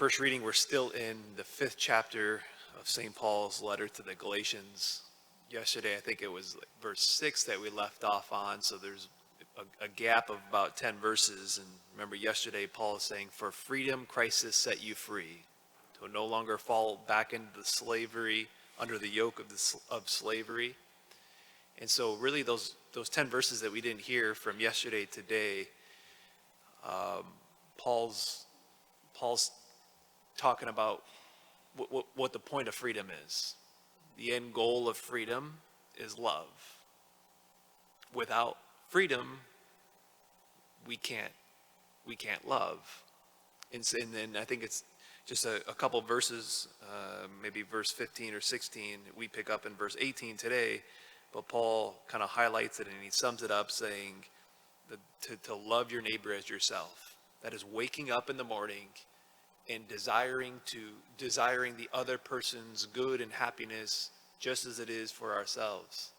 First reading, we're still in the 5th chapter of St. Paul's letter to the Galatians. Yesterday, I think it was like verse 6 that we left off on, so there's a gap of about 10 verses. And remember, yesterday, Paul is saying, "For freedom, Christ has set you free, to no longer fall back into the slavery, under the yoke of slavery." And so really those 10 verses that we didn't hear from yesterday today, Paul's talking about what the point of freedom is. The end goal of freedom is love. Without freedom, we can't love. And then I think it's just a couple verses, maybe verse 15 or 16, we pick up in verse 18 today, but Paul kind of highlights it and he sums it up saying that to love your neighbor as yourself. That is waking up in the morning and desiring the other person's good and happiness just as it is for ourselves,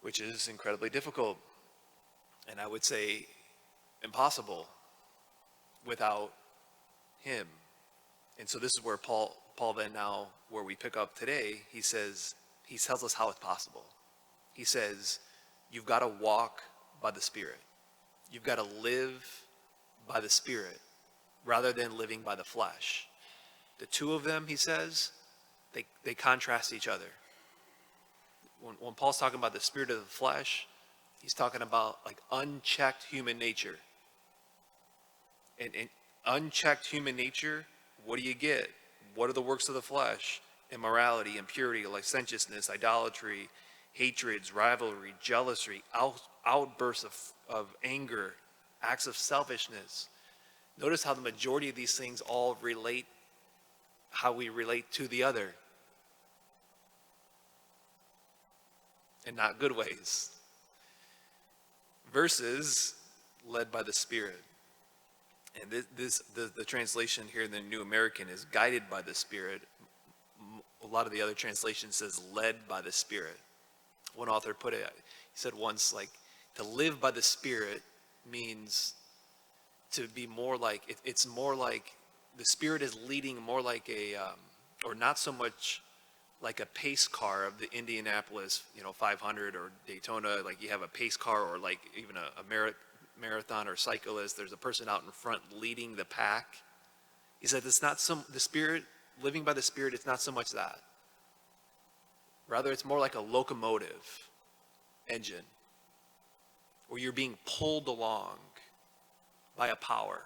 which is incredibly difficult, and I would say impossible without him. And so this is where Paul then now, where we pick up today, he tells us how it's possible. He says, you've got to walk by the Spirit. You've got to live by the Spirit rather than living by the flesh. The two of them, he says, they contrast each other. When Paul's talking about the spirit of the flesh, he's talking about like unchecked human nature. And unchecked human nature, what do you get? What are the works of the flesh? Immorality, impurity, licentiousness, idolatry, hatreds, rivalry, jealousy, outbursts of anger, acts of selfishness. Notice how the majority of these things all relate, how we relate to the other. In not good ways. Versus led by the Spirit. And the translation here in the New American is guided by the Spirit. A lot of the other translations says led by the Spirit. One author put it, he said once, like, to live by the Spirit means to be more like, it's more like, the Spirit is leading more like or not so much like a pace car of the Indianapolis, 500 or Daytona, like you have a pace car, or like even a marathon or cyclist, there's a person out in front leading the pack. He said it's not the Spirit, living by the Spirit, it's not so much that. Rather, it's more like a locomotive engine where you're being pulled along by a power.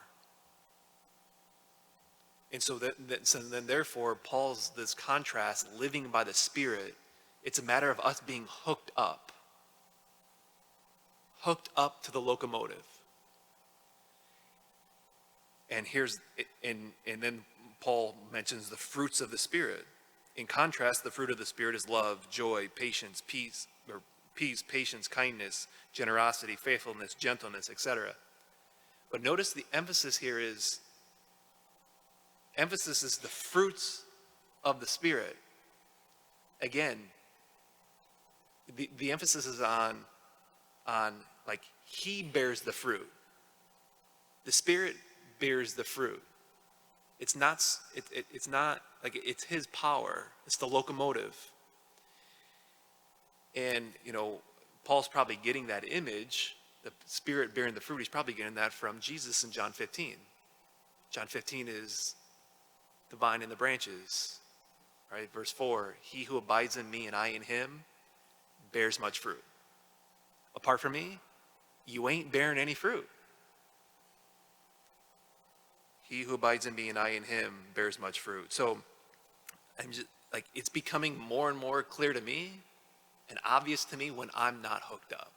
And so then therefore, Paul's this contrast, living by the Spirit, it's a matter of us being hooked up to the locomotive. And then Paul mentions the fruits of the Spirit. In contrast, the fruit of the Spirit is love, joy, patience, peace, patience, kindness, generosity, faithfulness, gentleness, etc. But notice the emphasis here is the fruits of the Spirit. Again, the emphasis is on like he bears the fruit. The Spirit bears the fruit. It's not like it's his power. It's the locomotive. And Paul's probably getting that image, the Spirit bearing the fruit. He's probably getting that from Jesus in John 15. John 15 is the vine and the branches, right? Verse 4, he who abides in me and I in him bears much fruit. Apart from me, you ain't bearing any fruit. He who abides in me and I in him bears much fruit. So I'm just like, it's becoming more and more clear to me and obvious to me when I'm not hooked up.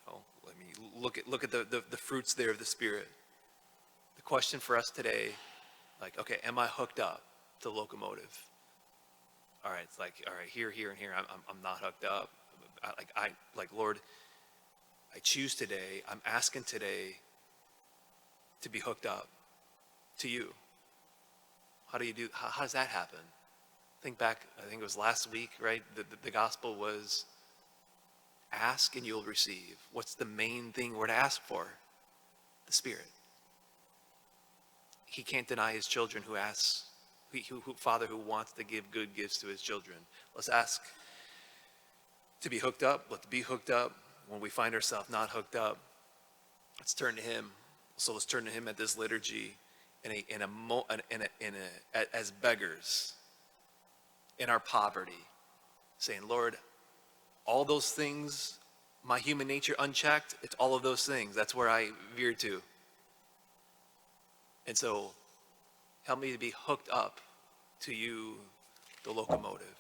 Oh, let me look at the fruits there of the Spirit. The question for us today, like, okay, am I hooked up to the locomotive? All right, it's like, all right, here, and here, I'm not hooked up. Lord, I choose today, I'm asking today to be hooked up to you. How does that happen? Think back, I think it was last week, right? The gospel was ask and you'll receive. What's the main thing we're to ask for? The Spirit. he can't deny his children who asks, Father who wants to give good gifts to his children. Let's ask to be hooked up. Let's be hooked up. When we find ourselves not hooked up, let's turn to him. So let's turn to him at this liturgy as beggars in our poverty, saying, Lord, all those things, my human nature unchecked, it's all of those things. That's where I veer to. And so help me to be hooked up to you, the locomotive.